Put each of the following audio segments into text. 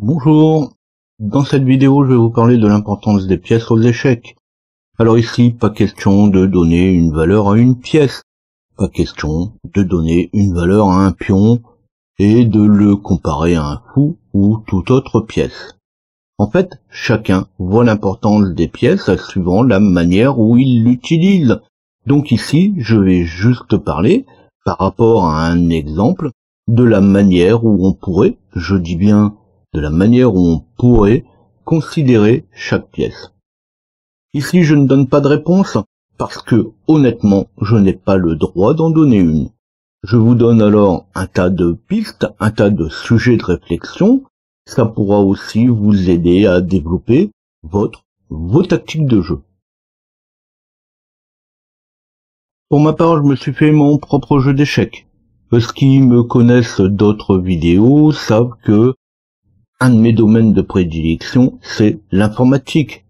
Bonjour, dans cette vidéo je vais vous parler de l'importance des pièces aux échecs. Alors ici, pas question de donner une valeur à une pièce, pas question de donner une valeur à un pion et de le comparer à un fou ou toute autre pièce. En fait, chacun voit l'importance des pièces suivant la manière où il l'utilise. Donc ici, je vais juste parler, par rapport à un exemple, de la manière où on pourrait, je dis bien de la manière où on pourrait considérer chaque pièce. Ici, je ne donne pas de réponse parce que, honnêtement, je n'ai pas le droit d'en donner une. Je vous donne alors un tas de pistes, un tas de sujets de réflexion. Ça pourra aussi vous aider à développer vos tactiques de jeu. Pour ma part, je me suis fait mon propre jeu d'échecs. Ceux qui me connaissent d'autres vidéos savent que un de mes domaines de prédilection, c'est l'informatique.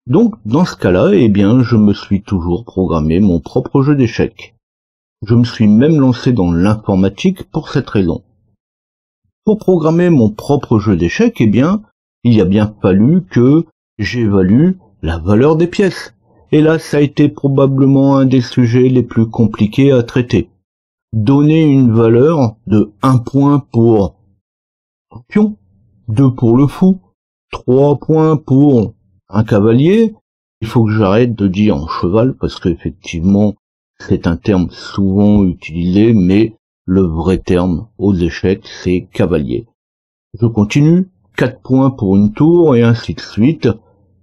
Donc, dans ce cas-là, je me suis toujours programmé mon propre jeu d'échecs. Je me suis même lancé dans l'informatique pour cette raison. Pour programmer mon propre jeu d'échecs, il a bien fallu que j'évalue la valeur des pièces. Et là, ça a été probablement un des sujets les plus compliqués à traiter. Donner une valeur de 1 point pour un pion, 2 pour le fou, 3 points pour un cavalier. Il faut que j'arrête de dire en cheval parce qu'effectivement c'est un terme souvent utilisé, mais le vrai terme aux échecs c'est cavalier. Je continue, 4 points pour une tour et ainsi de suite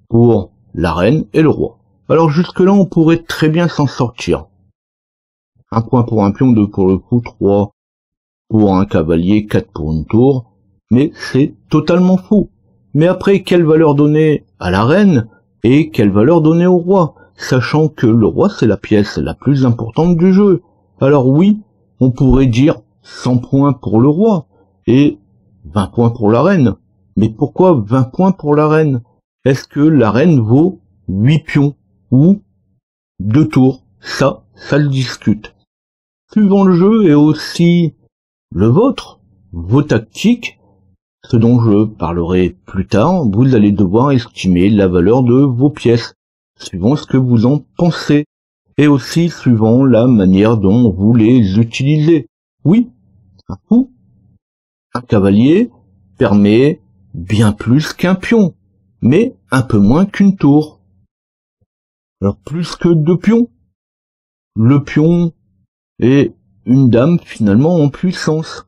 pour la reine et le roi. Alors jusque là on pourrait très bien s'en sortir. 1 point pour un pion, 2 pour le fou, 3 pour un cavalier, 4 pour une tour. Mais c'est totalement faux. Mais après, quelle valeur donner à la reine et quelle valeur donner au roi, sachant que le roi c'est la pièce la plus importante du jeu. Alors oui, on pourrait dire 100 points pour le roi et 20 points pour la reine. Mais pourquoi 20 points pour la reine? Est-ce que la reine vaut 8 pions ou 2 tours? Ça le discute. Suivant le jeu et aussi le vôtre, vos tactiques, ce dont je parlerai plus tard, vous allez devoir estimer la valeur de vos pièces, suivant ce que vous en pensez, et aussi suivant la manière dont vous les utilisez. Oui, un fou, un cavalier permet bien plus qu'un pion, mais un peu moins qu'une tour. Alors plus que 2 pions. Le pion est une dame finalement en puissance.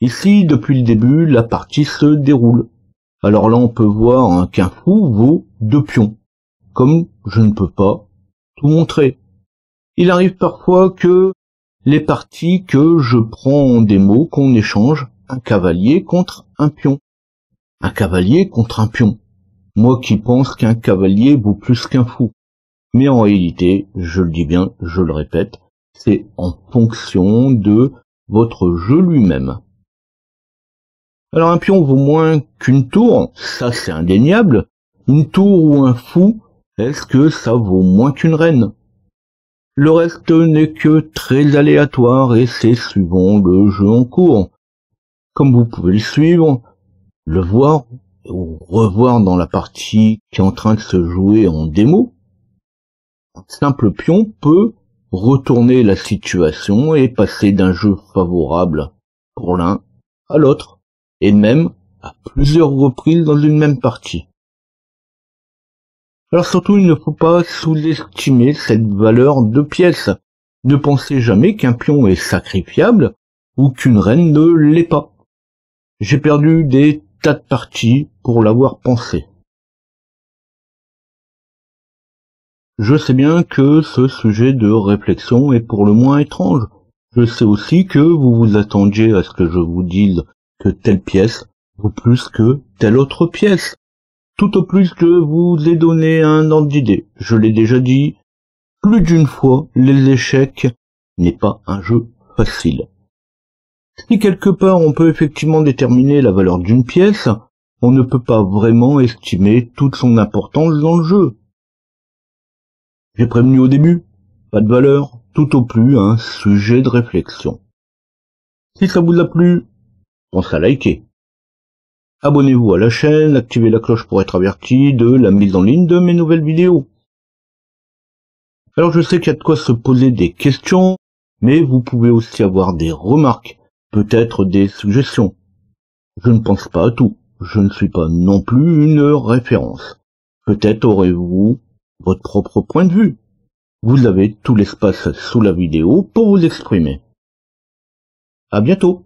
Ici, depuis le début, la partie se déroule. Alors là, on peut voir qu'un fou vaut 2 pions. Comme je ne peux pas tout montrer. Il arrive parfois que les parties que je prends en démo, qu'on échange un cavalier contre un pion. Un cavalier contre un pion. Moi qui pense qu'un cavalier vaut plus qu'un fou. Mais en réalité, je le dis bien, je le répète, c'est en fonction de votre jeu lui-même. Alors un pion vaut moins qu'une tour, ça c'est indéniable. Une tour ou un fou, est-ce que ça vaut moins qu'une reine? Le reste n'est que très aléatoire et c'est suivant le jeu en cours. Comme vous pouvez le suivre, le voir ou revoir dans la partie qui est en train de se jouer en démo, un simple pion peut retourner la situation et passer d'un jeu favorable pour l'un à l'autre. Et même à plusieurs reprises dans une même partie. Alors surtout, il ne faut pas sous-estimer cette valeur de pièce. Ne pensez jamais qu'un pion est sacrifiable ou qu'une reine ne l'est pas. J'ai perdu des tas de parties pour l'avoir pensé. Je sais bien que ce sujet de réflexion est pour le moins étrange. Je sais aussi que vous vous attendiez à ce que je vous dise que telle pièce vaut plus que telle autre pièce. Tout au plus je vous ai donné un ordre d'idée. Je l'ai déjà dit plus d'une fois, les échecs n'est pas un jeu facile. Si quelque part on peut effectivement déterminer la valeur d'une pièce, on ne peut pas vraiment estimer toute son importance dans le jeu. J'ai prévenu au début, pas de valeur, tout au plus un sujet de réflexion. Si ça vous a plu, pensez à liker. Abonnez-vous à la chaîne, activez la cloche pour être averti de la mise en ligne de mes nouvelles vidéos. Alors je sais qu'il y a de quoi se poser des questions, mais vous pouvez aussi avoir des remarques, peut-être des suggestions. Je ne pense pas à tout, je ne suis pas non plus une référence. Peut-être aurez-vous votre propre point de vue. Vous avez tout l'espace sous la vidéo pour vous exprimer. À bientôt.